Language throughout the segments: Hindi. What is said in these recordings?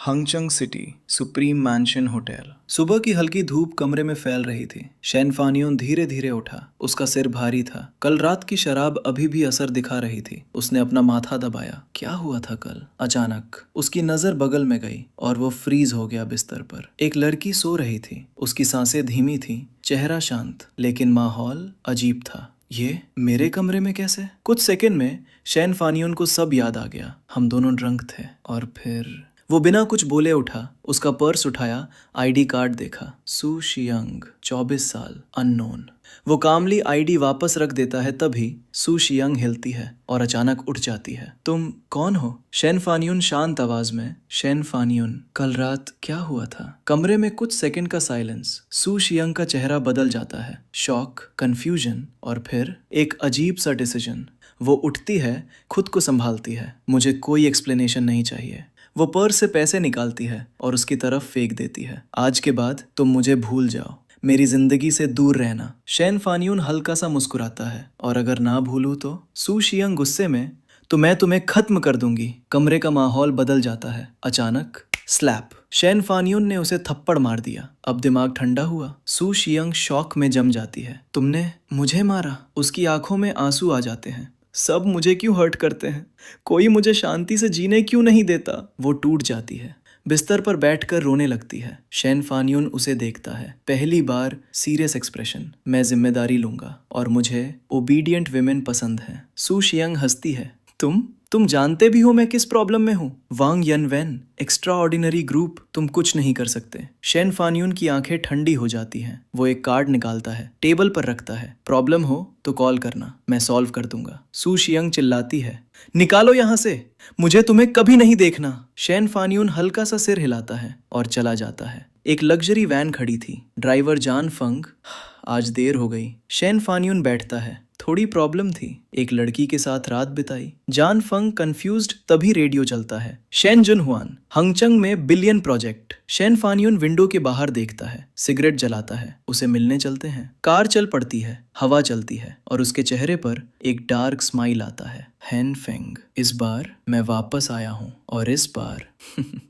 हंगचंग सिटी सुप्रीम मैंशन होटल। सुबह की हल्की धूप कमरे में फैल रही थी। शैन फानियोन धीरे धीरे उठा। उसका सिर भारी था। कल रात की शराब अभी भी असर दिखा रही थी। उसने अपना माथा दबाया। क्या हुआ था कल? अचानक उसकी नजर बगल में गई और वो फ्रीज हो गया बिस्तर पर। एक लड़की सो रही थी। उसकी सांसें धीमी थी, चेहरा शांत, लेकिन माहौल अजीब था। ये मेरे कमरे में कैसे? कुछ सेकंड में शैन फानियोन को सब याद आ गया। हम दोनों ड्रंक थे और फिर वो बिना कुछ बोले उठा। उसका पर्स उठाया, आईडी कार्ड देखा। सू शियंग, 24 साल, अननोन। वो कामली आईडी वापस रख देता है, तभी सू शियंग हिलती है और अचानक उठ जाती है। तुम कौन हो? शैन फानियोन शांत आवाज में। शैन फानियोन, कल रात क्या हुआ था? कमरे में कुछ सेकंड का साइलेंस। सू शियंग का चेहरा बदल जाता है। शॉक, कंफ्यूजन और फिर एक अजीब सा डिसीजन। वो उठती है, खुद को संभालती है। मुझे कोई एक्सप्लेनेशन नहीं चाहिए। वो पर्स से पैसे निकालती है और उसकी तरफ फेंक देती है। आज के बाद तुम मुझे भूल जाओ, मेरी जिंदगी से दूर रहना। शैन फानियोन हल्का सा मुस्कुराता है। और अगर ना भूलूं तो? सू शियंग गुस्से में, तो मैं तुम्हें खत्म कर दूंगी। कमरे का माहौल बदल जाता है। अचानक स्लैप। शैन फानियोन ने उसे थप्पड़ मार दिया। अब दिमाग ठंडा हुआ। सू शियंग शॉक में जम जाती है। तुमने मुझे मारा? उसकी आंखों में आंसू आ जाते हैं। सब मुझे क्यों हर्ट करते हैं? कोई मुझे शांति से जीने क्यों नहीं देता? वो टूट जाती है। बिस्तर पर बैठकर रोने लगती है। शैन फानियोन उसे देखता है। पहली बार सीरियस एक्सप्रेशन। मैं जिम्मेदारी लूंगा और मुझे ओबीडियंट विमेन पसंद हैं। सू शियंग हंसती है। तुम जानते भी हो मैं किस प्रॉब्लम में हूँ। वांग यनवेन, एक्स्ट्रा ऑर्डिनरी ग्रुप, तुम कुछ नहीं कर सकते। शैन फानियोन की आंखें ठंडी हो जाती हैं। वो एक कार्ड निकालता है, टेबल पर रखता है। प्रॉब्लम हो तो कॉल करना, मैं सॉल्व कर दूंगा। सू शियंग चिल्लाती है, निकालो यहाँ से, मुझे तुम्हें कभी नहीं देखना। शैन फानियोन हल्का सा सिर हिलाता है और चला जाता है। एक लग्जरी वैन खड़ी थी। ड्राइवर जान फंग। आज देर हो गई। शैन फानियोन बैठता है। थोड़ी प्रॉब्लम थी, एक लड़की के साथ रात बिताई। जान फंग कंफ्यूज्ड, तभी रेडियो चलता है। शैन जुन हुआन, हंगचंग में बिलियन प्रोजेक्ट। शैन फानियोन विंडो के बाहर देखता है, सिगरेट जलाता है। उसे मिलने चलते हैं। कार चल पड़ती है, हवा चलती है और उसके चेहरे पर एक डार्क स्माइल आता है। हैन फेंग, इस बार मैं वापस आया हूँ और इस बार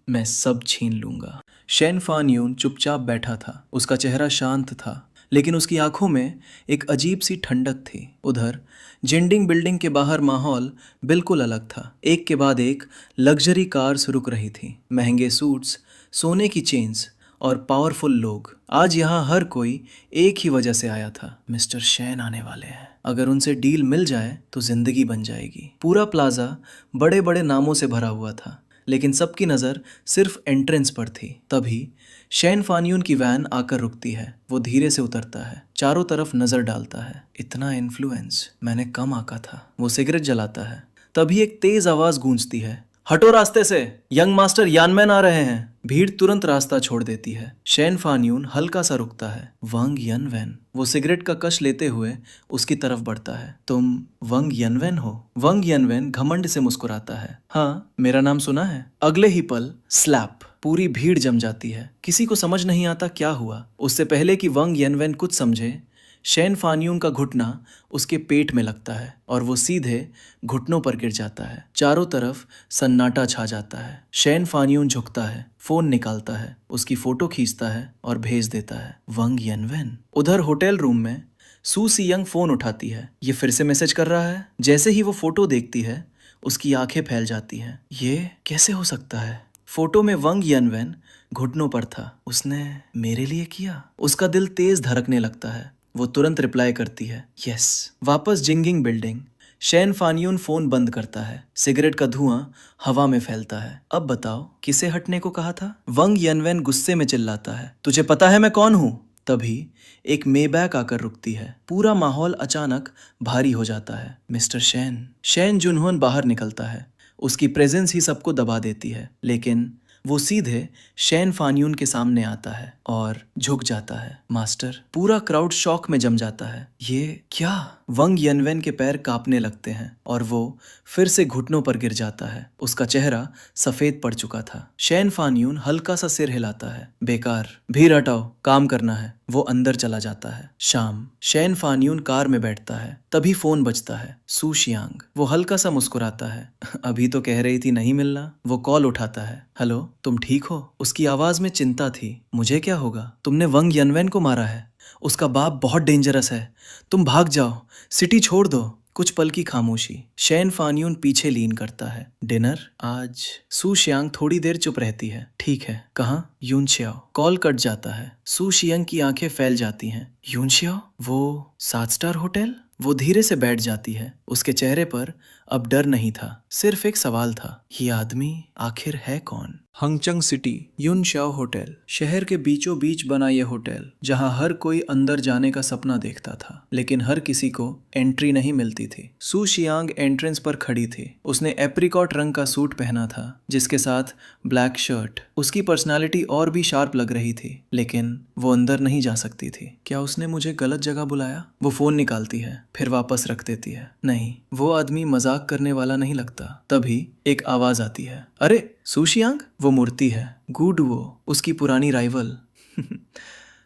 मैं सब छीन लूंगा। शैन फानियोन चुपचाप बैठा था। उसका चेहरा शांत था, लेकिन उसकी आंखों में एक अजीब सी ठंडक थी। उधर जिंडिंग बिल्डिंग के बाहर माहौल बिल्कुल अलग था। एक के बाद एक लग्जरी कार्स रुक रही थी। महंगे सूट्स, सोने की चेन्स और पावरफुल लोग। आज यहाँ हर कोई एक ही वजह से आया था, मिस्टर शैन आने वाले हैं। अगर उनसे डील मिल जाए तो जिंदगी बन जाएगी। पूरा प्लाजा बड़े बड़े नामों से भरा हुआ था, लेकिन सबकी नज़र सिर्फ एंट्रेंस पर थी। तभी शैन फानियोन की वैन आकर रुकती है। वो धीरे से उतरता है, चारों तरफ नजर डालता है। इतना इन्फ्लुएंस मैंने कम आंका था। वो सिगरेट जलाता है। तभी एक तेज आवाज गूंजती है, हटो रास्ते से, यंग मास्टर यानमैन आ रहे हैं। भीड़ तुरंत रास्ता छोड़ देती है। शैन फानियोन हल्का सा रुकता है। वांग यनवेन। वो सिगरेट का कश लेते हुए उसकी तरफ बढ़ता है। तुम वांग यनवेन हो? वांग यनवेन घमंड से मुस्कुराता है। हाँ, मेरा नाम सुना है। अगले ही पल स्लैप। पूरी भीड़ जम जाती है। किसी को समझ नहीं आता क्या हुआ। उससे पहले कि वांग यनवेन कुछ समझे, शैन फानियोन का घुटना उसके पेट में लगता है और वो सीधे घुटनों पर गिर जाता है। चारों तरफ सन्नाटा छा जाता है। शैन फानियोन झुकता है, फोन निकालता है, उसकी फोटो खींचता है और भेज देता है। वांग यनवेन। उधर होटल रूम में सू शियंग फोन उठाती है। ये फिर से मैसेज कर रहा है। जैसे ही वो फोटो देखती है, उसकी आंखें फैल जाती हैं। ये कैसे हो सकता है? फोटो में वांग यनवेन घुटनों पर था। उसने मेरे लिए किया। उसका दिल तेज धड़कने लगता है। वो तुरंत रिप्लाई करती है, यस। वापस जिंगिंग बिल्डिंग। शैन फानियोन फोन बंद करता है। सिगरेट का धुआं हवा में फैलता है। अब बताओ, किसे हटने को कहा था? वांग यनवेन गुस्से में चिल्लाता है, तुझे पता है मैं कौन हूँ? तभी एक मेबैक आकर रुकती है। पूरा माहौल अचानक भारी हो जाता है। मिस्टर शैन। शैन जुनहुन बाहर निकलता है। उसकी प्रेजेंस ही सबको दबा देती है, लेकिन वो सीधे शैन फानियोन के सामने आता है और झुक जाता है। मास्टर। पूरा क्राउड शॉक में जम जाता है। ये क्या? वांग यनवेन के पैर कांपने लगते हैं और वो फिर से घुटनों पर गिर जाता है। उसका चेहरा सफेद पड़ चुका था। शैन फानियोन हल्का सा सिर हिलाता है। बेकार, भीड़ हटाओ, काम करना है। वो अंदर चला जाता है। शाम, शैन फान्यून कार में बैठता है, तभी फोन बजता है। सू शियांग। वो हल्का सा मुस्कुराता है। अभी तो कह रही थी नहीं मिलना। वो कॉल उठाता है। हेलो, तुम ठीक हो? उसकी आवाज में चिंता थी। मुझे क्या होगा? तुमने वंग यनवेन को मारा है। उसका बाप बहुत डेंजरस है। तुम भाग जाओ, सिटी छोड़ दो। कुछ पल की खामोशी। शैन फान्यून पीछे लीन करता है। डिनर आज? सू शियांग थोड़ी देर चुप रहती है। ठीक है। कहाँ? यून छियाओ। कॉल कट जाता है। सू शियांग की आंखें फैल जाती हैं। यून छियाओ? वो 7 स्टार होटल? वो धीरे से बैठ जाती है। उसके चेहरे पर अब डर नहीं था, सिर्फ एक सवाल था। ये आदमी आखिर है कौन? हंगचंग सिटी, यून शाओ होटल। शहर के बीचों बीच बना ये होटल, जहां हर कोई अंदर जाने का सपना देखता था, लेकिन हर किसी को एंट्री नहीं मिलती थी। सू शियांग एंट्रेंस पर खड़ी थी। उसने एप्रिकॉट रंग का सूट पहना था, जिसके साथ ब्लैक शर्ट। उसकी पर्सनालिटी और भी शार्प लग रही थी, लेकिन वो अंदर नहीं जा सकती थी। क्या उसने मुझे गलत जगह बुलाया? वो फोन निकालती है, फिर वापस रख देती है। नहीं, वो आदमी मजाक करने वाला नहीं लगता। तभी एक आवाज आती है। अरे सू शियांग! वो मूर्ति है, गुडुओ, उसकी पुरानी राइवल।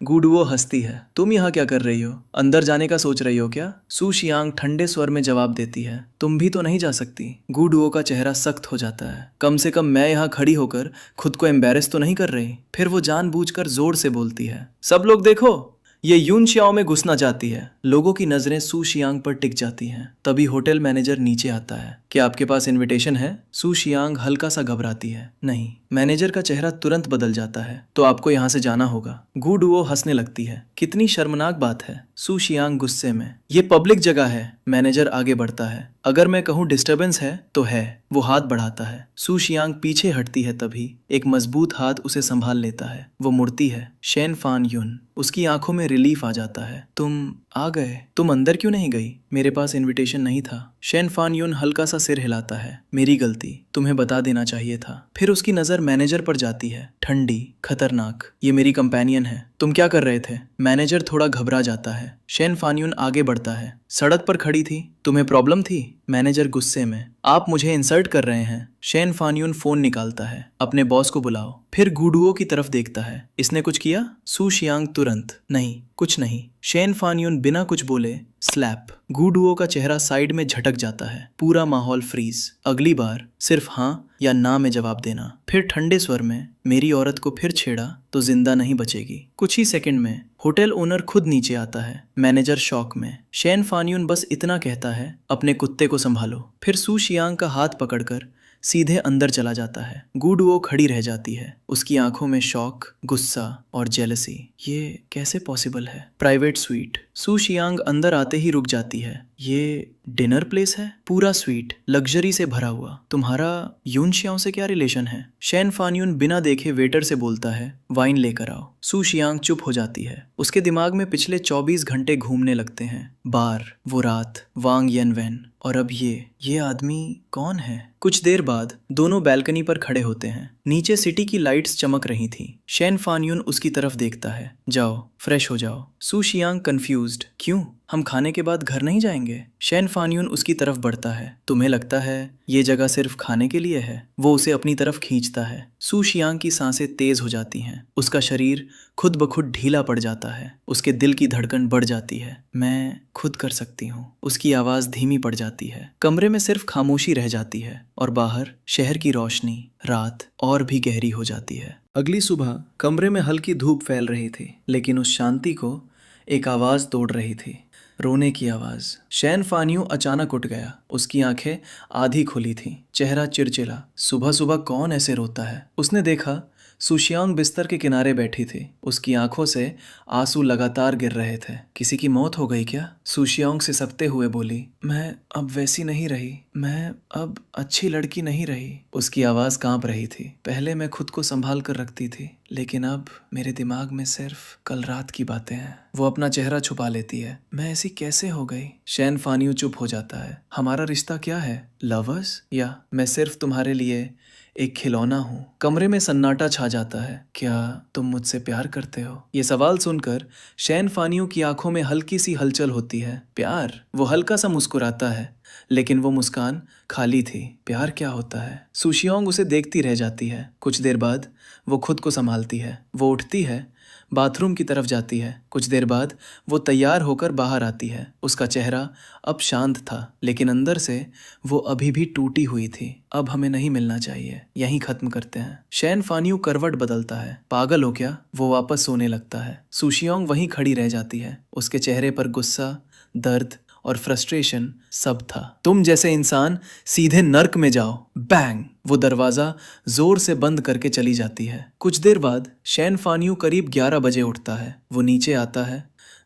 गुडुओ हंसती है। तुम यहाँ क्या कर रही हो? अंदर जाने का सोच रही हो क्या? सू शियांग ठंडे स्वर में जवाब देती है। तुम भी तो नहीं जा सकती। गुडुओ का चेहरा सख्त हो जाता है। कम से कम मैं यहाँ खड़ी होकर खुद को एम्बेरस तो नहीं कर रही। फिर वो जानबूझकर जोर से बोलती है। सब लोग देखो, ये यून शियाओ में घुसना चाहती है। लोगों की नजरें सू शियांग पर टिक जाती हैं। तभी होटल मैनेजर नीचे आता है। क्या आपके पास इनविटेशन है? सू शियांग हल्का सा घबराती है। नहीं। मैनेजर का चेहरा तुरंत बदल जाता है। तो आपको यहाँ से जाना होगा। गुडुओ हंसने लगती है। कितनी शर्मनाक बात है। सू शियांग गुस्से में। ये पब्लिक जगह है। मैनेजर आगे बढ़ता है। अगर मैं कहूँ डिस्टरबेंस है तो है। वो हाथ बढ़ाता है। सू शियांग पीछे हटती है, तभी एक मजबूत हाथ उसे संभाल लेता है। वो मुड़ती है। शैन फान युन। उसकी आंखों में रिलीफ आ जाता है। तुम आ गए? तुम अंदर क्यों नहीं गई? मेरे पास इनविटेशन नहीं था। शैन फान युन हल्का सा सिर हिलाता है। मेरी गलती, तुम्हें बता देना चाहिए था। फिर उसकी नजर मैनेजर पर जाती है। ठंडी, खतरनाक। ये मेरी कंपेनियन है। तुम क्या कर रहे थे? मैनेजर थोड़ा घबरा जाता है। शैन फान युन आगे बढ़ता है। सड़क पर खड़ी थी। तुम्हें प्रॉब्लम थी? मैनेजर गुस्से में। आप मुझे इंसल्ट कर रहे हैं। शैन फान युन फोन निकालता है। अपने बॉस को बुलाओ। फिर गुडुओ की तरफ देखता है। इसने कुछ किया? सू शियांग तुरंत। नहीं, कुछ नहीं। शैन फान युन बिना कुछ बोले स्लैप। गुडुओ का चेहरा साइड में झटक जाता है। पूरा माहौल फ्रीज। अगली बार सिर्फ हाँ या ना में जवाब देना। फिर ठंडे स्वर में, मेरी औरत को फिर छेड़ा तो जिंदा नहीं बचेगी। कुछ ही सेकंड में होटल ओनर खुद नीचे आता है। मैनेजर शॉक में। शैन फान युन बस इतना कहता है, अपने कुत्ते को संभालो। फिर सू शियांग का हाथ पकड़कर सीधे अंदर चला जाता है। गुडुओ खड़ी रह जाती है। उसकी आंखों में शौक, गुस्सा और जेलसी। ये कैसे पॉसिबल है? Private sweet. सू शियांग अंदर आते ही रुक जाती है। ये डिनर प्लेस है? पूरा स्वीट, लग्जरी से भरा हुआ। तुम्हारा यून शियांग से क्या रिलेशन है? शैन फान युन बिना देखे वेटर से बोलता है, वाइन लेकर आओ। सू शियांग चुप हो जाती है। उसके दिमाग में पिछले 24 घंटे घूमने लगते हैं। बार, वो रात, वांग यनवेन, और अब ये आदमी कौन है? कुछ देर बाद दोनों बैल्कनी पर खड़े होते हैं। नीचे सिटी की लाइट्स चमक रही थी। शैन फान युन उसकी तरफ देखता है। जाओ, फ्रेश हो जाओ। सू शियांग कंफ्यूज्ड। क्यों? हम खाने के बाद घर नहीं जाएंगे? शैन फान युन उसकी तरफ बढ़ता है। तुम्हें लगता है ये जगह सिर्फ खाने के लिए है? वो उसे अपनी तरफ खींचता है। सू शियांग की सांसें तेज हो जाती हैं। उसका शरीर खुद ब खुद ढीला पड़ जाता है। उसके दिल की धड़कन बढ़ जाती है। मैं खुद कर सकती हूँ। उसकी आवाज धीमी पड़ जाती है। कमरे में सिर्फ खामोशी रह जाती है और बाहर शहर की रोशनी, रात और भी गहरी हो जाती है। अगली सुबह कमरे में हल्की धूप फैल रही थी, लेकिन उस शांति को एक आवाज तोड़ रही थी। रोने की आवाज। शैन फान युन अचानक उठ गया। उसकी आंखें आधी खुली थीं, चेहरा चिड़चिड़ा। सुबह सुबह कौन ऐसे रोता है? उसने देखा सू शियांग बिस्तर के किनारे बैठी थी। उसकी आंखों से आंसू लगातार गिर रहे थे। किसी की मौत हो गई क्या? सू शियांग सिसकते हुए बोली, मैं अब वैसी नहीं रही। मैं अब अच्छी लड़की नहीं रही। उसकी आवाज कांप रही थी। पहले मैं खुद को संभाल कर रखती थी, लेकिन अब मेरे दिमाग में सिर्फ कल रात की बातें हैं। वो अपना चेहरा छुपा लेती है। मैं ऐसी कैसे हो गई? शैन फान युन चुप हो जाता है। हमारा रिश्ता क्या है? लवर्स, या मैं सिर्फ तुम्हारे लिए एक खिलौना हूँ? कमरे में सन्नाटा छा जाता है। क्या तुम मुझसे प्यार करते हो? ये सवाल सुनकर शैन फान युन की आंखों में हल्की सी हलचल होती है। प्यार? वो हल्का सा मुस्कुराता है। लेकिन वो मुस्कान खाली थी। प्यार क्या होता है? सुशियोंग उसे देखती रह जाती है। कुछ देर बाद वो खुद को संभालती है। वो उठती है, बाथरूम की तरफ जाती है। कुछ देर बाद वो तैयार होकर बाहर आती है। उसका चेहरा अब शांत था, लेकिन अंदर से वो अभी भी टूटी हुई थी। अब हमें नहीं मिलना चाहिए, यहीं खत्म करते हैं। शैन फान्यू करवट बदलता है। पागल हो क्या? वो वापस सोने लगता है। सुशियोंग वहीं खड़ी रह जाती है। उसके चेहरे पर गुस्सा, दर्द और फ्रस्ट्रेशन सब था। तुम जैसे इंसान सीधे नर्क में जाओ। बैंग! वो दरवाजा जोर से बंद करके चली जाती है। कुछ देर बाद शैन फान्यू करीब 11 बजे उठता है। वो नीचे आता है।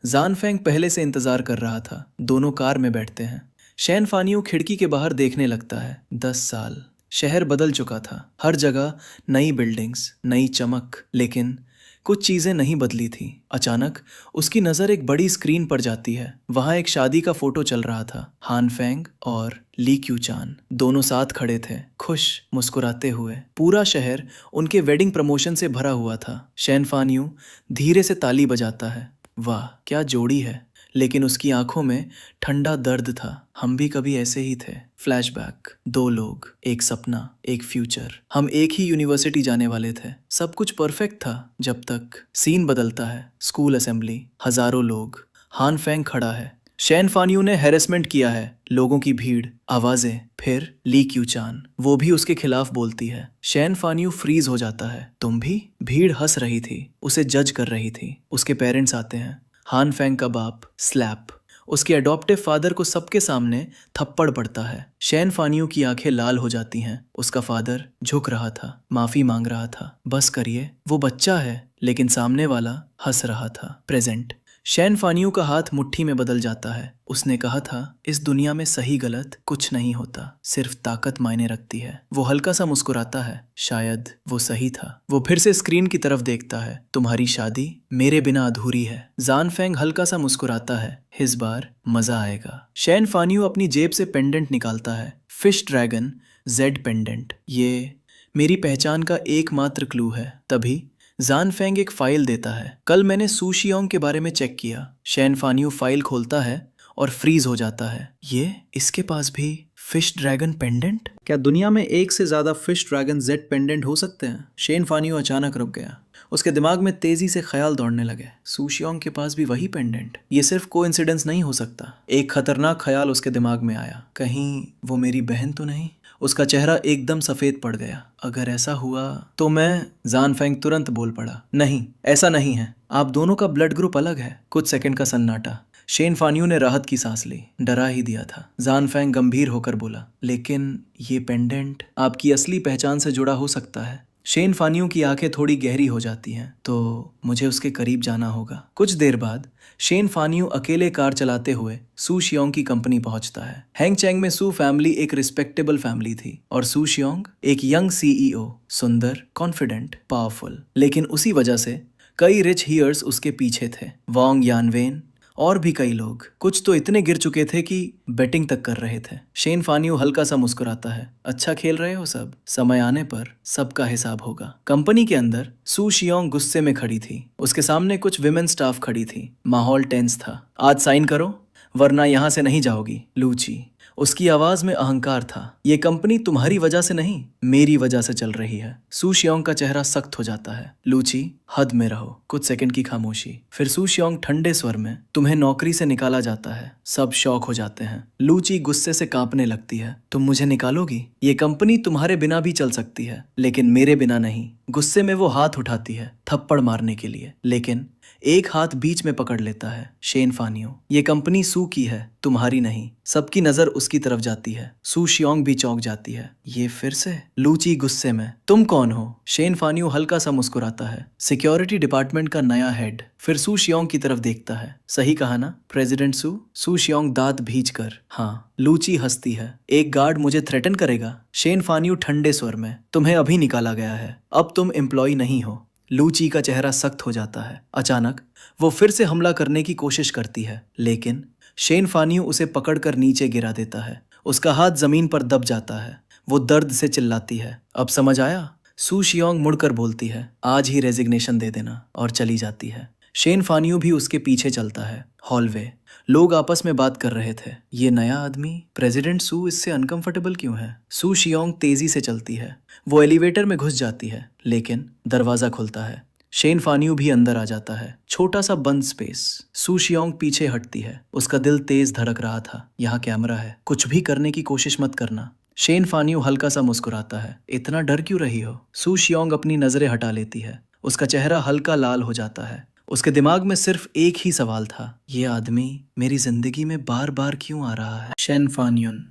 जानफेंग पहले से इंतजार कर रहा था। दोनों कार में बैठते हैं। शैन फान्यू खिड़की के बाहर देखने लगता है। 10 साल। शहर बदल चुका था। हर जगह नई बिल्डिंग्स, नई चमक, लेकिन कुछ चीजें नहीं बदली थी। अचानक उसकी नजर एक बड़ी स्क्रीन पर जाती है। वहां एक शादी का फोटो चल रहा था। हान फेंग और ली क्यूचान दोनों साथ खड़े थे, खुश, मुस्कुराते हुए। पूरा शहर उनके वेडिंग प्रमोशन से भरा हुआ था। शैन फान्यू धीरे से ताली बजाता है। वाह, क्या जोड़ी है! लेकिन उसकी आंखों में ठंडा दर्द था। हम भी कभी ऐसे ही थे। फ्लैशबैक। 2 लोग, एक सपना, एक फ्यूचर। हम एक ही यूनिवर्सिटी जाने वाले थे। सब कुछ परफेक्ट था जब तक। सीन बदलता है। स्कूल असेंबली, हजारों लोग। हान फेंग खड़ा है। शैन फान्यू ने हैरेसमेंट किया है। लोगों की भीड़, आवाजें। फिर ली क्यूचान, वो भी उसके खिलाफ बोलती है। शैन फान्यू फ्रीज हो जाता है। तुम भी? भीड़ हंस रही थी, उसे जज कर रही थी। उसके पेरेंट्स आते हैं। हान फेंग का बाप स्लैप। उसके अडॉप्टिव फादर को सबके सामने थप्पड़ पड़ता है। शैन फान्यू की आंखें लाल हो जाती हैं। उसका फादर झुक रहा था, माफी मांग रहा था। बस करिए, वो बच्चा है। लेकिन सामने वाला हंस रहा था। प्रेजेंट। शैन फान्यू का हाथ मुट्ठी में बदल जाता है। उसने कहा था, इस दुनिया में सही गलत कुछ नहीं होता, सिर्फ ताकत मायने रखती है। वो हल्का सा मुस्कुराता है। शायद वो सही था। वो फिर से स्क्रीन की तरफ देखता है। तुम्हारी शादी मेरे बिना अधूरी है। जानफेंग हल्का सा मुस्कुराता है। इस बार मजा आएगा। शैन फान्यू अपनी जेब से पेंडेंट निकालता है। Fish dragon jade pendant. ये मेरी पहचान का एकमात्र क्लू है। तभी जानफेंग एक फाइल देता है। कल मैंने सुशियोंग के बारे में चेक किया। शैन फान्यू फाइल खोलता है और फ्रीज हो जाता है। ये इसके पास भी फिश ड्रैगन पेंडेंट? क्या दुनिया में एक से ज्यादा फिश ड्रैगन जेड पेंडेंट हो सकते हैं? शैन फान्यू अचानक रुक गया। उसके दिमाग में तेजी से ख्याल दौड़ने लगे। सुशियोंग के पास भी वही पेंडेंट? ये सिर्फ कोइंसिडेंस नहीं हो सकता। एक खतरनाक ख्याल उसके दिमाग में आया। कहीं वो मेरी बहन तो नहीं? उसका चेहरा एकदम सफेद पड़ गया। अगर ऐसा हुआ तो मैं... जानफेंग तुरंत बोल पड़ा, नहीं, ऐसा नहीं है। आप दोनों का ब्लड ग्रुप अलग है। कुछ सेकंड का सन्नाटा। शैन फान्यू ने राहत की सांस ली। डरा ही दिया था। जानफेंग गंभीर होकर बोला, लेकिन ये पेंडेंट आपकी असली पहचान से जुड़ा हो सकता है। शैन फान्यू की आंखें थोड़ी गहरी हो जाती हैं। तो मुझे उसके करीब जाना होगा। कुछ देर बाद शैन फान्यू अकेले कार चलाते हुए सू शियोंग की कंपनी पहुंचता है। हैंगचैंग में सू फैमिली एक रिस्पेक्टेबल फैमिली थी और सू शियोंग एक यंग सीईओ, सुंदर, कॉन्फिडेंट, पावरफुल। लेकिन उसी वजह से कई रिच हीयर्स उसके पीछे थे। वांग यानवेन और भी कई लोग। कुछ तो इतने गिर चुके थे कि बेटिंग तक कर रहे थे। शैन फान्यू हल्का सा मुस्कुराता है। अच्छा खेल रहे हो सब, समय आने पर सबका हिसाब होगा। कंपनी के अंदर सू शियोंग गुस्से में खड़ी थी। उसके सामने कुछ विमेन स्टाफ खड़ी थी। माहौल टेंस था। आज साइन करो वरना यहाँ से नहीं जाओगी, लूची। उसकी आवाज में अहंकार था। ये कंपनी तुम्हारी वजह से नहीं, मेरी वजह से चल रही है। सू शियोंग का चेहरा सख्त हो जाता है। लूची, हद में रहो। कुछ सेकंड की खामोशी। फिर सू शियोंग ठंडे स्वर में, तुम्हें नौकरी से निकाला जाता है। सब शौक हो जाते हैं। लूची गुस्से से कांपने लगती है। तुम मुझे निकालोगी? ये कंपनी तुम्हारे बिना भी चल सकती है, लेकिन मेरे बिना नहीं। गुस्से में वो हाथ उठाती है थप्पड़ मारने के लिए, लेकिन एक हाथ बीच में पकड़ लेता है। शैन फान्यू, ये कंपनी सू की है, तुम्हारी नहीं। सबकी नजर उसकी तरफ जाती है। सू शियोंग भी चौंक जाती है। ये फिर से? लूची गुस्से में, तुम कौन हो? शैन फान्यू हल्का सा मुस्कुराता है। सिक्योरिटी डिपार्टमेंट का नया हेड। फिर सू शियोंग की तरफ देखता है। सही कहा ना प्रेसिडेंट सू? सू शियोंग दांत भींच कर, हाँ। लूची हंसती है। एक गार्ड मुझे थ्रेटन करेगा? शैन फान्यू ठंडे स्वर में, तुम्हें अभी निकाला गया है, अब तुम एम्प्लॉय नहीं हो। लूची का चेहरा सख्त हो जाता है। अचानक वो फिर से हमला करने की कोशिश करती है, लेकिन शैन फान्यू उसे पकड़कर नीचे गिरा देता है। उसका हाथ जमीन पर दब जाता है। वो दर्द से चिल्लाती है, अब समझ आया? सू शियोंग मुड़कर बोलती है, आज ही रेजिग्नेशन दे देना, और चली जाती है। शेन फानियो भी उसके पीछे चलता है। हॉलवे, लोग आपस में बात कर रहे थे। ये नया आदमी प्रेसिडेंट सू इससे अनकंफर्टेबल क्यों है? सू शियोंग तेजी से चलती है। वो एलिवेटर में घुस जाती है, लेकिन दरवाजा खुलता है। शेन फानियो भी अंदर आ जाता है। छोटा सा बंद स्पेस। सू शियोंग पीछे हटती है। उसका दिल तेज धड़क रहा था। यहाँ कैमरा है, कुछ भी करने की कोशिश मत करना। शेन फानियो हल्का सा मुस्कुराता है। इतना डर क्यों रही हो? सू शियोंग अपनी नजरें हटा लेती है। उसका चेहरा हल्का लाल हो जाता है। उसके दिमाग में सिर्फ एक ही सवाल था, ये आदमी मेरी जिंदगी में बार बार क्यों आ रहा है? शेन फानियुन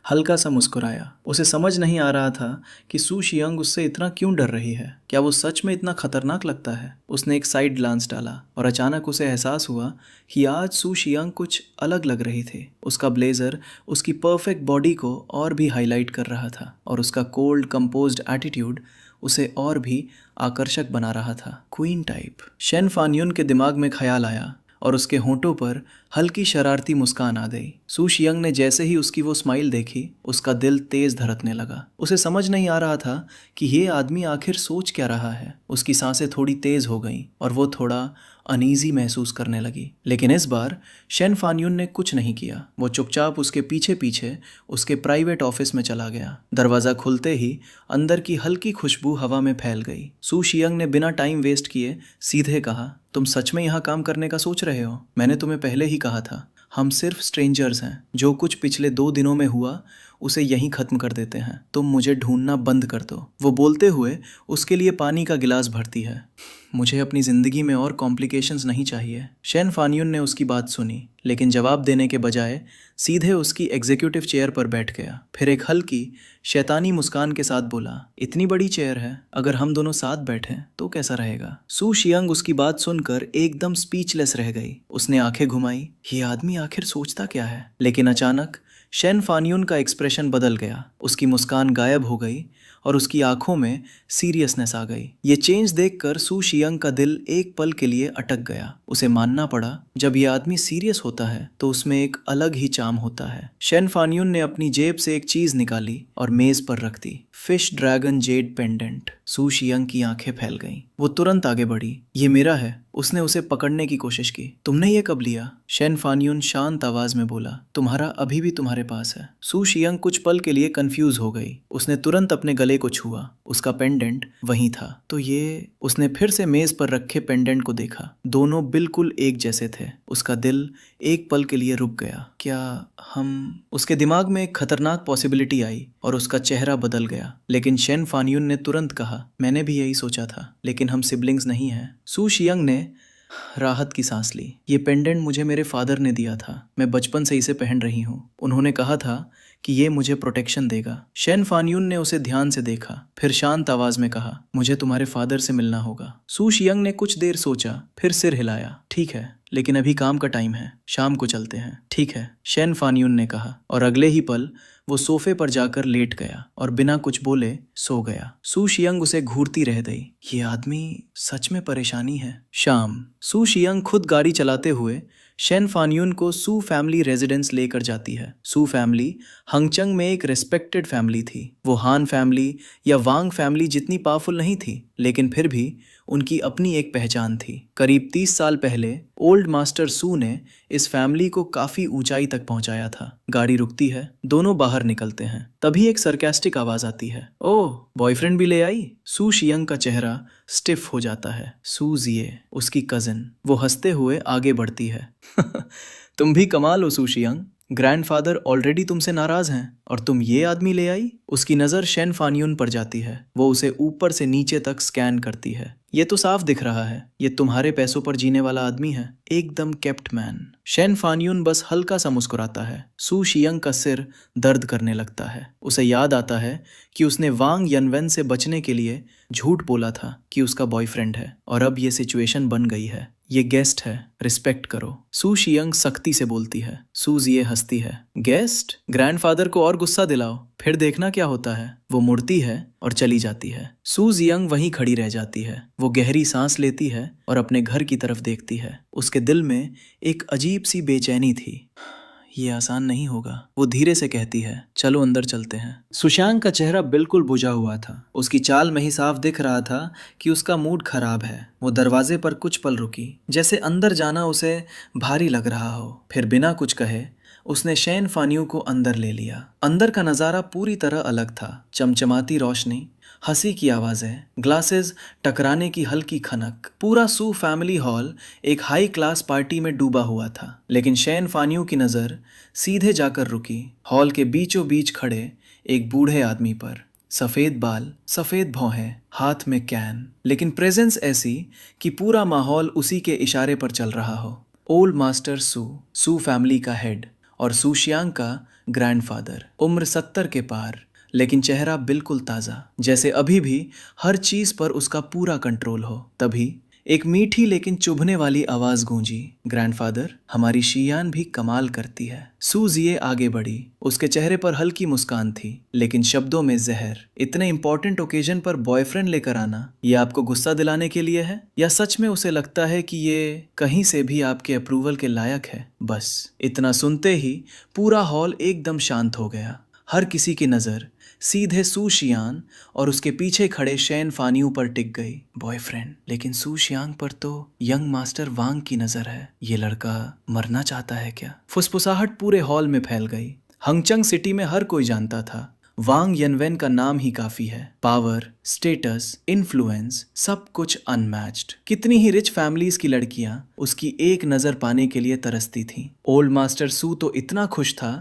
हल्का सा मुस्कुराया। उसे समझ नहीं आ रहा था कि सू शियोंग उससे इतना क्यों डर रही है। क्या वो सच में इतना खतरनाक लगता है? उसने एक साइड ग्लांस डाला और अचानक उसे एहसास हुआ कि आज सू शियोंग कुछ अलग लग रही थी। उसका ब्लेजर उसकी परफेक्ट बॉडी को और भी हाईलाइट कर रहा था और उसका कोल्ड कंपोज्ड एटीट्यूड उसे और भी आकर्षक बना रहा था। Queen type. शेन फानियुन के दिमाग में ख्याल आया और उसके होंठों पर हल्की शरारती मुस्कान आ गई। सू शियोंग ने जैसे ही उसकी वो स्माइल देखी, उसका दिल तेज धड़कने लगा। उसे समझ नहीं आ रहा था कि ये आदमी आखिर सोच क्या रहा है। उसकी सांसें थोड़ी तेज हो गईं और वो थोड़ा अनईजी महसूस करने लगी। लेकिन इस बार शेन फानियुन ने कुछ नहीं किया। वो चुपचाप उसके पीछे पीछे उसके प्राइवेट ऑफिस में चला गया। दरवाज़ा खुलते ही अंदर की हल्की खुशबू हवा में फैल गई। सू शियोंग ने बिना टाइम वेस्ट किए सीधे कहा, तुम सच में यहाँ काम करने का सोच रहे हो? मैंने तुम्हें पहले ही कहा था, हम सिर्फ स्ट्रेंजर्स हैं। जो कुछ पिछले 2 दिनों में हुआ उसे यहीं ख़त्म कर देते हैं। तुम मुझे ढूंढना बंद कर दो। वो बोलते हुए उसके लिए पानी का गिलास भरती है। मुझे अपनी ज़िंदगी में और कॉम्प्लिकेशंस नहीं चाहिए। शेन फानियुन ने उसकी बात सुनी, लेकिन जवाब देने के बजाय सीधे उसकी एग्जीक्यूटिव चेयर पर बैठ गया। फिर एक हल्की शैतानी मुस्कान के साथ बोला, इतनी बड़ी चेयर है, अगर हम दोनों साथ बैठें तो कैसा रहेगा? सू शियोंग उसकी बात सुनकर एकदम स्पीचलेस रह गई। उसने आंखें घुमाई, ये आदमी आखिर सोचता क्या है? लेकिन अचानक शेन फानियुन का एक्सप्रेशन बदल गया। उसकी मुस्कान गायब हो गई और उसकी आंखों में सीरियसनेस आ गई। ये चेंज देखकर सू शियोंग का दिल एक पल के लिए अटक गया। उसे मानना पड़ा, जब ये आदमी सीरियस होता है तो उसमें एक अलग ही चार्म होता है। शेन फानियुन ने अपनी जेब से एक चीज निकाली और मेज पर रख दी। Fish dragon jade pendant. Su Xiong की आंखें फैल गईं। वो तुरंत आगे बढ़ी। ये मेरा है। उसने उसे पकड़ने की कोशिश की। तुमने ये कब लिया? शेन फानियुन शांत आवाज में बोला, तुम्हारा अभी भी तुम्हारे पास है। सू शियोंग कुछ पल के लिए कंफ्यूज हो गई। उसने तुरंत अपने गले को छुआ। उसका पेंडेंट वहीं था। तो ये, उसने फिर से मेज पर रखे पेंडेंट को देखा। दोनों बिल्कुल एक जैसे थे। उसका दिल एक पल के लिए रुक गया। क्या हम? उसके दिमाग में एक खतरनाक पॉसिबिलिटी आई और उसका चेहरा बदल गया। लेकिन शेन फानियुन ने तुरंत कहा, मैंने भी यही सोचा था, लेकिन हम सिबलिंग्स नहीं हैं। सू शियोंग ने राहत की सांस ली। ये पेंडेंट मुझे मेरे फादर ने दिया था। मैं बचपन से इसे पहन रही हूँ। उन्होंने कहा था कि ये मुझे प्रोटेक्शन देगा। शेन फानियुन ने उसे ध्यान से देखा, फिर शांत आवाज में कहा, मुझे तुम्हारे फादर से मिलना होगा। सू शियोंग ने कुछ देर सोचा, फिर सिर हिलाया। ठीक है, लेकिन अभी काम का टाइम है, शाम को चलते हैं। ठीक है, शेन फानियुन ने कहा, और अगले ही पल वो सोफे पर जाकर लेट गया और बिना कुछ बोले सो गया। सू शियोंग उसे घूरती रह गई। ये आदमी सच में परेशानी है। शाम। सू शियोंग खुद गाड़ी चलाते हुए शेन फानियुन को सू फैमिली रेजिडेंस लेकर जाती है। सू फैमिली हंगचंग में एक रिस्पेक्टेड फैमिली थी। वो हान फैमिली या वांग फैमिली जितनी पावरफुल नहीं थी, लेकिन फिर भी उनकी अपनी एक पहचान थी। करीब 30 साल पहले ओल्ड मास्टर सू ने इस फैमिली को काफी ऊंचाई तक पहुंचाया था। गाड़ी रुकती है, दोनों बाहर निकलते हैं। तभी एक सरकास्टिक आवाज आती है, ओह, बॉयफ्रेंड भी ले आई? सू शियोंग का चेहरा स्टिफ हो जाता है। सू जिए, उसकी कजिन। वो हंसते हुए आगे बढ़ती है। तुम भी कमाल हो सू शियोंग। ग्रैंडफादर ऑलरेडी तुमसे नाराज हैं और तुम ये आदमी ले आई। उसकी नज़र शेन फानियुन पर जाती है। वो उसे ऊपर से नीचे तक स्कैन करती है। ये तो साफ दिख रहा है, ये तुम्हारे पैसों पर जीने वाला आदमी है, एकदम केप्ट मैन। शेन फानियुन बस हल्का सा मुस्कुराता है। सू शियोंग का सिर दर्द करने लगता है। उसे याद आता है कि उसने वांग यनवेन से बचने के लिए झूठ बोला था कि उसका बॉयफ्रेंड है, और अब ये सिचुएशन बन गई है। ये गेस्ट है, रिस्पेक्ट करो। सू शियोंग सख्ती से बोलती है। सू जिए हंसती है। गेस्ट? ग्रैंडफादर को और गुस्सा दिलाओ, फिर देखना क्या होता है। वो मुड़ती है और चली जाती है। सू जियोंग वहीं खड़ी रह जाती है। वो गहरी सांस लेती है और अपने घर की तरफ देखती है। उसके दिल में एक अजीब सी बेचैनी थी। ये आसान नहीं होगा। वो धीरे से कहती है, चलो अंदर चलते हैं। सुशांक का चेहरा बिल्कुल बुझा हुआ था। उसकी चाल में ही साफ दिख रहा था कि उसका मूड खराब है। वो दरवाजे पर कुछ पल रुकी, जैसे अंदर जाना उसे भारी लग रहा हो। फिर बिना कुछ कहे उसने शैन फानियों को अंदर ले लिया। अंदर का नज़ारा पूरी तरह अलग था। चमचमाती रोशनी, हंसी की आवाज़ें, ग्लासेस टकराने की हल्की खनक। पूरा सू फैमिली हॉल एक हाई क्लास पार्टी में डूबा हुआ था। लेकिन शैन फानियों की नज़र सीधे जाकर रुकी हॉल के बीचों बीच खड़े एक बूढ़े आदमी पर। सफ़ेद बाल, सफ़ेद भौहें, हाथ में कैन, लेकिन प्रेजेंस ऐसी कि पूरा माहौल उसी के इशारे पर चल रहा हो। ओल्ड मास्टर सू फैमिली का हेड और सूशियांग का ग्रैंडफादर। उम्र 70 के पार, लेकिन चेहरा बिल्कुल ताज़ा, जैसे अभी भी हर चीज़ पर उसका पूरा कंट्रोल हो। तभी एक मीठी लेकिन चुभने वाली आवाज़ गूंजी, ग्रैंडफादर, हमारी शियान भी कमाल करती है। सू जिए आगे बढ़ी। उसके चेहरे पर हल्की मुस्कान थी, लेकिन शब्दों में जहर। इतने इंपॉर्टेंट ओकेजन पर बॉयफ्रेंड लेकर आना, ये आपको गुस्सा दिलाने के लिए है, या सच में उसे लगता है कि ये कहीं से भी आपके अप्रूवल के लायक है? बस इतना सुनते ही पूरा हॉल एकदम शांत हो गया। हर किसी की नज़र सीधे सू शियान और उसके पीछे खड़े शैन फानियों पर टिक गई। बॉयफ्रेंड, लेकिन सू शियांग पर तो यंग मास्टर वांग की नज़र है। ये लड़का मरना चाहता है क्या? फुसफुसाहट पूरे हॉल में फैल गई। हंगचंग सिटी में हर कोई जानता था, वांग यनवेन का नाम ही काफी है। पावर, स्टेटस, इन्फ्लुएंस, सब कुछ अनमैच्ड। कितनी ही रिच फैमिलीज की लड़कियां उसकी एक नजर पाने के लिए तरसती थीं। ओल्ड मास्टर सू तो इतना खुश था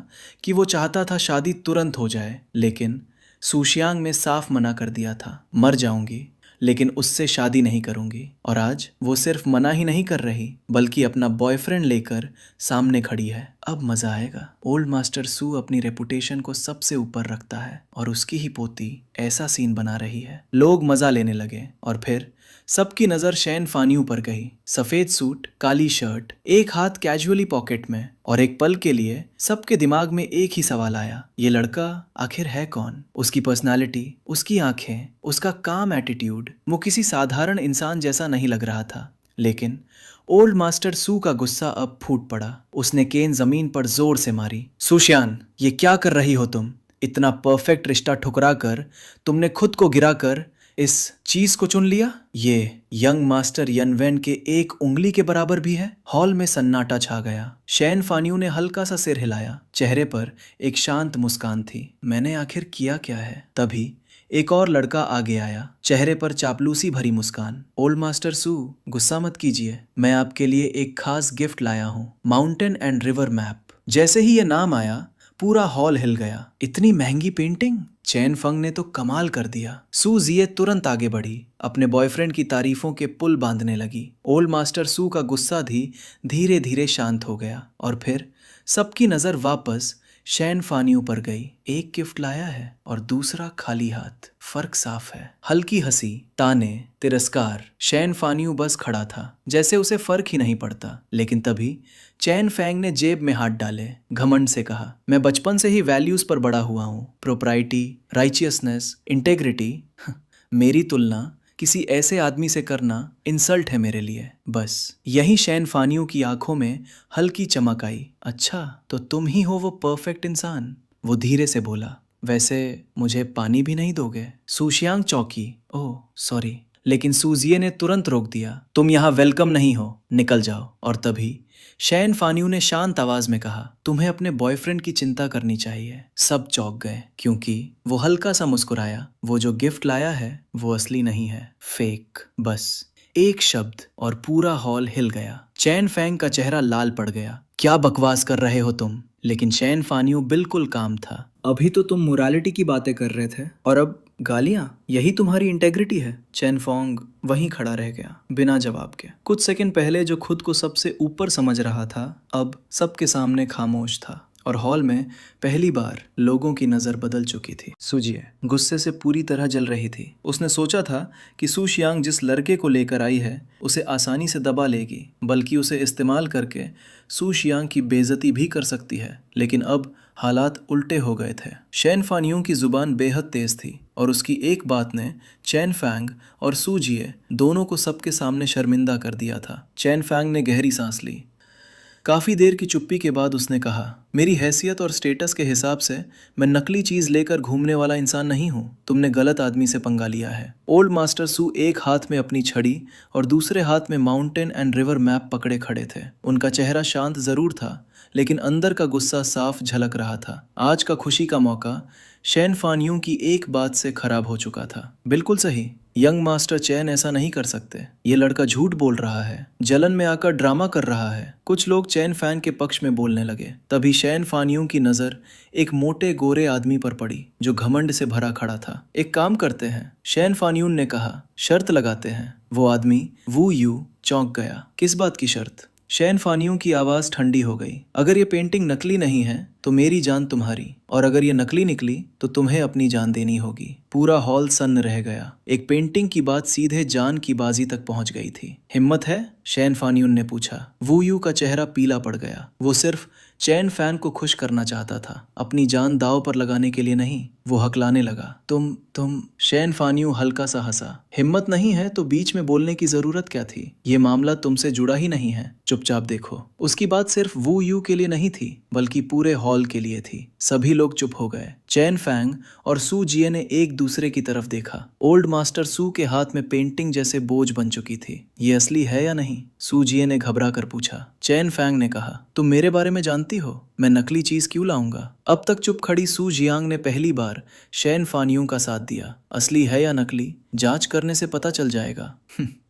कि वो चाहता था शादी तुरंत हो जाए, लेकिन सूशियांग ने साफ मना कर दिया था, मर जाऊंगी लेकिन उससे शादी नहीं करूंगी। और आज वो सिर्फ मना ही नहीं कर रही, बल्कि अपना बॉयफ्रेंड लेकर सामने खड़ी है। अब मजा आएगा। ओल्ड मास्टर सू अपनी रेपुटेशन को सबसे ऊपर रखता है और उसकी ही पोती ऐसा सीन बना रही है। लोग मजा लेने लगे और फिर सबकी नजर शैन फानियों पर गई। सफेद सूट, काली शर्ट, एक हाथ कैजुअली पॉकेट में, और एक पल के लिए सबके दिमाग में एक ही सवाल आया, ये लड़का आखिर है कौन? उसकी पर्सनालिटी, उसकी आंखें, उसका काम एटीट्यूड, वो किसी साधारण इंसान जैसा नहीं लग रहा था। लेकिन ओल्ड मास्टर सू का गुस्सा अब फूट पड़ा। उसने केन जमीन पर जोर से मारी। सुशियान, ये क्या कर रही हो तुम? इतना परफेक्ट रिश्ता ठुकरा कर तुमने खुद को गिरा कर इस चीज को चुन लिया। ये यंग मास्टर यनवेन के एक उंगली के बराबर भी है। हॉल में सन्नाटा छा गया। शैन फानियों ने हल्का सा सिर हिलाया। चेहरे पर एक शांत मुस्कान थी। मैंने आखिर किया क्या है? तभी एक और लड़का आगे आया, चेहरे पर चापलूसी भरी मुस्कान। ओल्ड मास्टर सू, गुस्सा मत कीजिए, मैं आपके लिए एक खास गिफ्ट लाया हूँ, माउंटेन एंड रिवर मैप। जैसे ही ये नाम आया, पूरा हॉल हिल गया। इतनी महंगी पेंटिंग? चैन फंग ने तो कमाल कर दिया। सू जिए तुरंत आगे बढ़ी, अपने बॉयफ्रेंड की तारीफों के पुल बांधने लगी। ओल्ड मास्टर सू का गुस्सा भी धीरे धीरे शांत हो गया और फिर सबकी नजर वापस शैन फानियों पर गई। एक गिफ्ट लाया है और दूसरा खाली हाथ, फर्क साफ है। हल्की हंसी, ताने, तिरस्कार। शैन फानियों बस खड़ा था, जैसे उसे फर्क ही नहीं पड़ता। लेकिन तभी चैन फैंग ने जेब में हाथ डाले, घमंड से कहा, मैं बचपन से ही वैल्यूज पर बड़ा हुआ हूँ, प्रोप्राइटी, राइचियसनेस, इंटेग्रिटी। मेरी तुलना किसी ऐसे आदमी से करना इंसल्ट है मेरे लिए। बस यही शैन फानियों की आंखों में हल्की चमक आई। अच्छा, तो तुम ही हो वो परफेक्ट इंसान? वो धीरे से बोला। वैसे मुझे पानी भी नहीं दोगे? सूशियांग चौंकी। ओह सॉरी, लेकिन सूजिए ने तुरंत रोक दिया। तुम यहाँ वेलकम नहीं हो, निकल जाओ। और तभी शैन फानियों ने शांत आवाज में कहा, तुम्हें अपने बॉयफ्रेंड की चिंता करनी चाहिए। सब चौंक गए, क्योंकि वो हल्का सा मुस्कुराया। वो जो गिफ्ट लाया है वो असली नहीं है, फेक। बस एक शब्द और पूरा हॉल हिल गया। चैन फैंग का चेहरा लाल पड़ गया। क्या बकवास कर रहे हो तुम? लेकिन शैन फानियों बिल्कुल काम था। अभी तो तुम मोरालिटी की बातें कर रहे थे और अब गालियां? यही तुम्हारी इंटेग्रिटी है? चैन फोंग वहीं खड़ा रह गया, बिना जवाब के। कुछ सेकंड पहले जो खुद को सबसे ऊपर समझ रहा था, अब सबके सामने खामोश था। और हॉल में पहली बार लोगों की नज़र बदल चुकी थी। सूजिए गुस्से से पूरी तरह जल रही थी। उसने सोचा था कि सू शियांग जिस लड़के को लेकर आई है उसे आसानी से दबा लेगी, बल्कि उसे इस्तेमाल करके सू शियांग की बेइज्जती भी कर सकती है। लेकिन अब हालात उल्टे हो गए थे। शैन फानियों की जुबान बेहद तेज थी और उसकी एक बात ने चैन फैंग और सूजिए दोनों को सबके सामने शर्मिंदा कर दिया था। चैन फैंग ने गहरी सांस ली। काफी देर की चुप्पी के बाद उसने कहा, मेरी हैसियत और स्टेटस के हिसाब से मैं नकली चीज लेकर घूमने वाला इंसान नहीं हूँ। तुमने गलत आदमी से पंगा लिया है। ओल्ड मास्टर सू एक हाथ में अपनी छड़ी और दूसरे हाथ में माउंटेन एंड रिवर मैप पकड़े खड़े थे। उनका चेहरा शांत जरूर था, लेकिन अंदर का गुस्सा साफ झलक रहा था। आज का खुशी का मौका शैन फानियों की एक बात से खराब हो चुका था। बिल्कुल सही, यंग मास्टर चैन ऐसा नहीं कर सकते। ये लड़का झूठ बोल रहा है, जलन में आकर ड्रामा कर रहा है। कुछ लोग चैन फैंग के पक्ष में बोलने लगे। तभी शैन फानियों की नजर एक मोटे गोरे आदमी पर पड़ी जो घमंड से भरा खड़ा था। एक काम करते हैं, शैन फानियून ने कहा, शर्त लगाते हैं। वो आदमी वू यू चौंक गया। किस बात की शर्त? शैन फानियों की आवाज ठंडी हो गई। अगर ये पेंटिंग नकली नहीं है तो मेरी जान तुम्हारी, और अगर ये नकली निकली तो तुम्हें अपनी जान देनी होगी। पूरा हॉल सन्न रह गया। एक पेंटिंग की बात सीधे जान की बाजी तक पहुंच गई थी। हिम्मत है? शैन फानियून ने पूछा। वू यू का चेहरा पीला पड़ गया। वो सिर्फ चैन फैन को खुश करना चाहता था, अपनी जान दांव पर लगाने के लिए नहीं। वो हकलाने लगा, तुम शैन फानियू हल्का सा हंसा। हिम्मत नहीं है तो बीच में बोलने की जरूरत क्या थी? ये मामला तुमसे जुड़ा ही नहीं है, चुपचाप देखो। उसकी बात सिर्फ वू यू के लिए नहीं थी, बल्कि पूरे हॉल के लिए थी। सभी लोग चुप हो गए। चैन फैंग और सू जिये ने एक दूसरे की तरफ देखा। ओल्ड मास्टर सू के हाथ में पेंटिंग जैसे बोझ बन चुकी थी। ये असली है या नहीं? सू जिये ने घबरा कर पूछा। चैन फैंग ने कहा, तुम मेरे बारे में जानती हो, मैं नकली चीज क्यों लाऊंगा? अब तक चुप खड़ी सू जियांग ने पहली बार शैन फानियों का साथ दिया। असली है या नकली, जांच करने से पता चल जाएगा।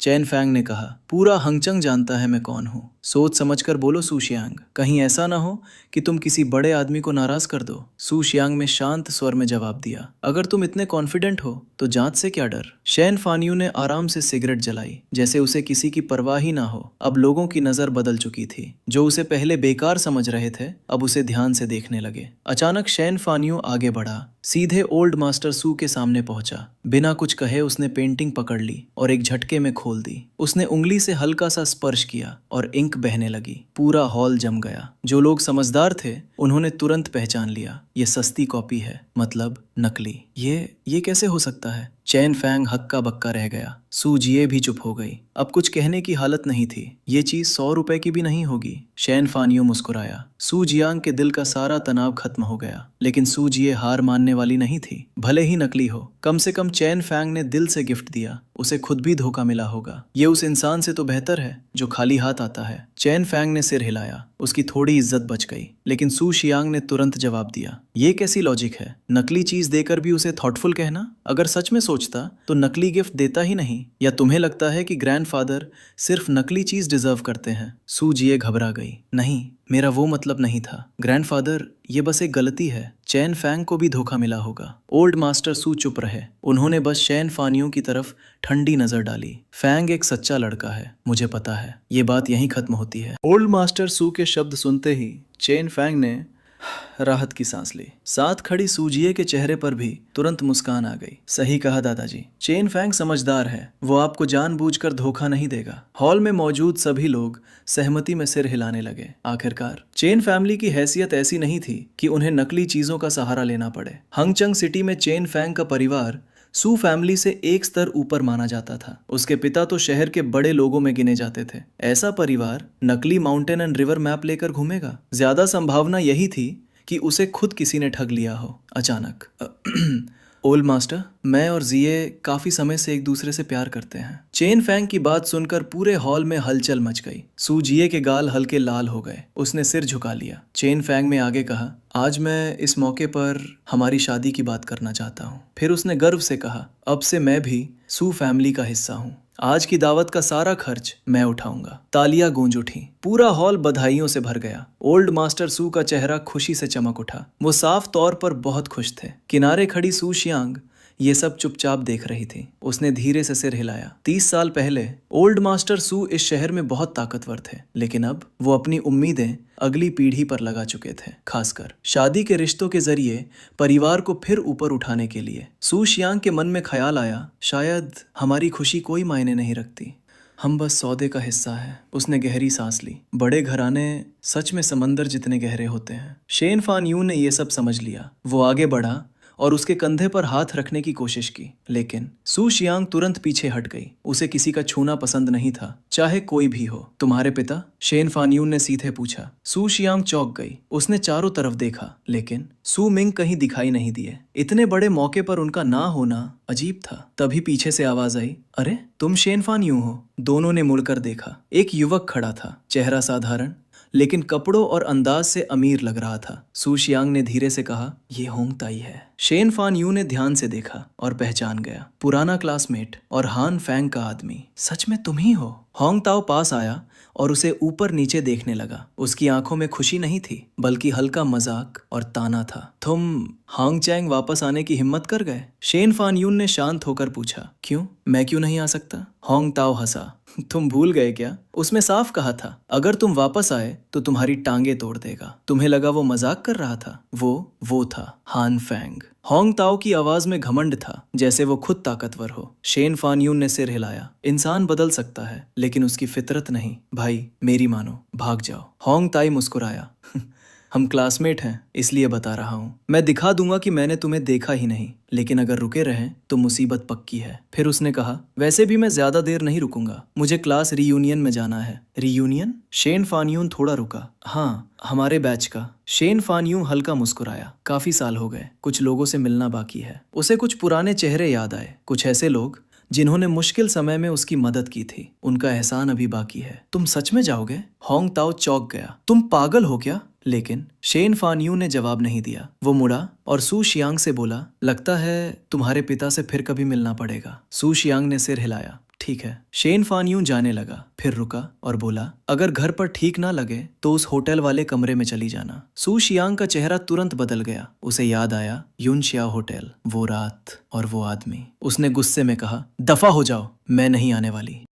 चैन फैंग ने कहा, पूरा हंगचंग जानता है मैं कौन हूँ। सोच समझकर बोलो सू शियांग, कहीं ऐसा ना हो कि तुम किसी बड़े आदमी को नाराज कर दो। सू शियांग ने शांत स्वर में जवाब दिया, अगर तुम इतने कॉन्फिडेंट हो तो जांच से क्या डर। शैन फानियू ने आराम से सिगरेट जलाई, जैसे उसे किसी की परवाह ही ना हो। अब लोगों की नजर बदल चुकी थी। जो उसे पहले बेकार समझ रहे थे अब उसे ध्यान से देखने लगे। अचानक शैन फानियू आगे बढ़ा, सीधे ओल्ड मास्टर सू के सामने पहुंचा। बिना कुछ कहे उसने पेंटिंग पकड़ ली और एक झटके में खोल दी। उसने उंगली से हल्का सा स्पर्श किया और इंक बहने लगी। पूरा हॉल जम गया। जो लोग समझदार थे उन्होंने तुरंत पहचान लिया, ये सस्ती कॉपी है, मतलब नकली। ये कैसे हो सकता है? चैन फैंग हक्का बक्का रह गया। सू जिये भी चुप हो गई। अब कुछ कहने की हालत नहीं थी। ये चीज 100 रुपए की भी नहीं होगी। शैन फानियो मुस्कुराया। सू जियांग के दिल का सारा तनाव खत्म हो गया। लेकिन सू जिये हार मानने वाली नहीं थी। भले ही नकली हो, कम से कम चैन फैंग ने दिल से गिफ्ट दिया। उसे खुद भी धोखा मिला होगा। ये उस इंसान से तो बेहतर है जो खाली हाथ आता है। चैन फैंग ने सिर हिलाया। उसकी थोड़ी इज्जत बच गई। लेकिन सू शियांग ने तुरंत जवाब दिया, ये कैसी लॉजिक है? नकली चीज देकर भी उसे थॉटफुल कहना? अगर सच में सोचता तो नकली गिफ्ट देता ही नहीं। या तुम्हें लगता है कि ग्रैंडफादर सिर्फ नकली चीज डिजर्व करते हैं? सू जिये घबरा गई। नहीं, मेरा वो मतलब नहीं था ग्रैंडफादर, ये बस एक गलती है। चैन फैंग को भी धोखा मिला होगा। ओल्ड मास्टर सू चुप रहे। उन्होंने बस शैन फानियों की तरफ ठंडी नजर डाली। फैंग एक सच्चा लड़का है, मुझे पता है। ये बात यहीं खत्म होती है। ओल्ड मास्टर सू के शब्द सुनते ही चैन फैंग ने राहत की सांस ली। साथ खड़ी सू जिये के चेहरे पर भी तुरंत मुस्कान आ गई। सही कहा दादाजी, चैन फैंग समझदार है। वो आपको जानबूझकर धोखा नहीं देगा। हॉल में मौजूद सभी लोग सहमति में सिर हिलाने लगे। आखिरकार चैन फैमिली की हैसियत ऐसी नहीं थी कि उन्हें नकली चीजों का सहारा लेना पड़े। हंगचंग सिटी में चैन फैंग का परिवार सू फैमिली से एक स्तर ऊपर माना जाता था। उसके पिता तो शहर के बड़े लोगों में गिने जाते थे। ऐसा परिवार नकली माउंटेन एंड रिवर मैप लेकर घूमेगा? ज्यादा संभावना यही थी कि उसे खुद किसी ने ठग लिया हो। अचानक ओल्ड मास्टर, मैं और जिये काफी समय से एक दूसरे से प्यार करते हैं। चैन फैंग की बात सुनकर पूरे हॉल में हलचल मच गई। सू जिये के गाल हल्के लाल हो गए। उसने सिर झुका लिया। चैन फैंग ने आगे कहा, आज मैं इस मौके पर हमारी शादी की बात करना चाहता हूँ। फिर उसने गर्व से कहा, अब से मैं भी सू फैमिली का हिस्सा हूँ। आज की दावत का सारा खर्च मैं उठाऊंगा। तालियां गूंज उठी। पूरा हॉल बधाइयों से भर गया। ओल्ड मास्टर सू का चेहरा खुशी से चमक उठा। वो साफ तौर पर बहुत खुश थे। किनारे खड़ी सू शियांग ये सब चुपचाप देख रही थी। उसने धीरे से सिर हिलाया। 30 साल पहले ओल्ड मास्टर सू इस शहर में बहुत ताकतवर थे, लेकिन अब वो अपनी उम्मीदें अगली पीढ़ी पर लगा चुके थे, खासकर शादी के रिश्तों के जरिए परिवार को फिर ऊपर उठाने के लिए। सू शियांग के मन में ख्याल आया, शायद हमारी खुशी कोई मायने नहीं रखती, हम बस सौदे का हिस्सा है। उसने गहरी सांस ली। बड़े घराने सच में समंदर जितने गहरे होते हैं। शैन फानियू ने ये सब समझ लिया। वो आगे बढ़ा और उसके कंधे पर हाथ रखने की कोशिश की, लेकिन सू शियांग तुरंत पीछे हट गई। उसे किसी का छूना पसंद नहीं था, चाहे कोई भी हो। तुम्हारे पिता? शेन फानयून ने सीधे पूछा। सू शियांग चौंक गई। उसने चारों तरफ देखा, लेकिन सू मिंग कहीं दिखाई नहीं दिए। इतने बड़े मौके पर उनका ना होना अजीब था। तभी पीछे से आवाज आई, अरे तुम शेन फानयू हो। दोनों ने मुड़कर देखा। एक युवक खड़ा था, चेहरा साधारण लेकिन कपड़ों और अंदाज से अमीर लग रहा था। सू शियांग ने धीरे से कहा, ये होंग ताई है। शेन फान यू ने ध्यान से देखा और पहचान गया। पुराना क्लासमेट और हान फैंग का आदमी। सच में तुम ही हो। होंग ताओ पास आया और उसे ऊपर नीचे देखने लगा। उसकी आंखों में खुशी नहीं थी, बल्कि हल्का मजाक और ताना था। तुम हांग चैंग वापस आने की हिम्मत कर गए? शेन फान यून ने शांत होकर पूछा। क्यों, मैं क्यों नहीं आ सकता? होंग ताओ हंसा। तुम भूल गए क्या? उसमें साफ कहा था, अगर तुम वापस आए तो तुम्हारी टांगे तोड़ देगा। तुम्हें लगा वो मजाक कर रहा था? वो था हान फैंग। होंग ताओ की आवाज में घमंड था, जैसे वो खुद ताकतवर हो। शेन फान यून ने सिर हिलाया। इंसान बदल सकता है, लेकिन उसकी फितरत नहीं। भाई मेरी मानो, भाग जाओ। होंग ताई मुस्कुराया। हम क्लासमेट हैं, इसलिए बता रहा हूँ। मैं दिखा दूंगा कि मैंने तुम्हें देखा ही नहीं, लेकिन अगर रुके रहें तो मुसीबत पक्की है। फिर उसने कहा, वैसे भी मैं ज्यादा देर नहीं रुकूंगा, मुझे क्लास रीयूनियन में जाना है। रीयूनियन? शेन फानयून थोड़ा रुका। हाँ, हमारे बैच का। शेन फानयून हल्का मुस्कुराया। काफी साल हो गए, कुछ लोगों से मिलना बाकी है। उसे कुछ पुराने चेहरे याद आए, कुछ ऐसे लोग जिन्होंने मुश्किल समय में उसकी मदद की थी। उनका एहसान अभी बाकी है। तुम सच में जाओगे? होंग ताओ चौंक गया। तुम पागल हो क्या? लेकिन शेन फानयू ने जवाब नहीं दिया। वो मुड़ा और सू शियांग से बोला, लगता है तुम्हारे पिता से फिर कभी मिलना पड़ेगा। सू शियांग ने सिर हिलाया। ठीक है। शेन फानयू जाने लगा, फिर रुका और बोला, अगर घर पर ठीक ना लगे तो उस होटल वाले कमरे में चली जाना। सू शियांग का चेहरा तुरंत बदल गया। उसे याद आया युनशिया होटल, वो रात और वो आदमी। उसने गुस्से में कहा, दफा हो जाओ, मैं नहीं आने वाली।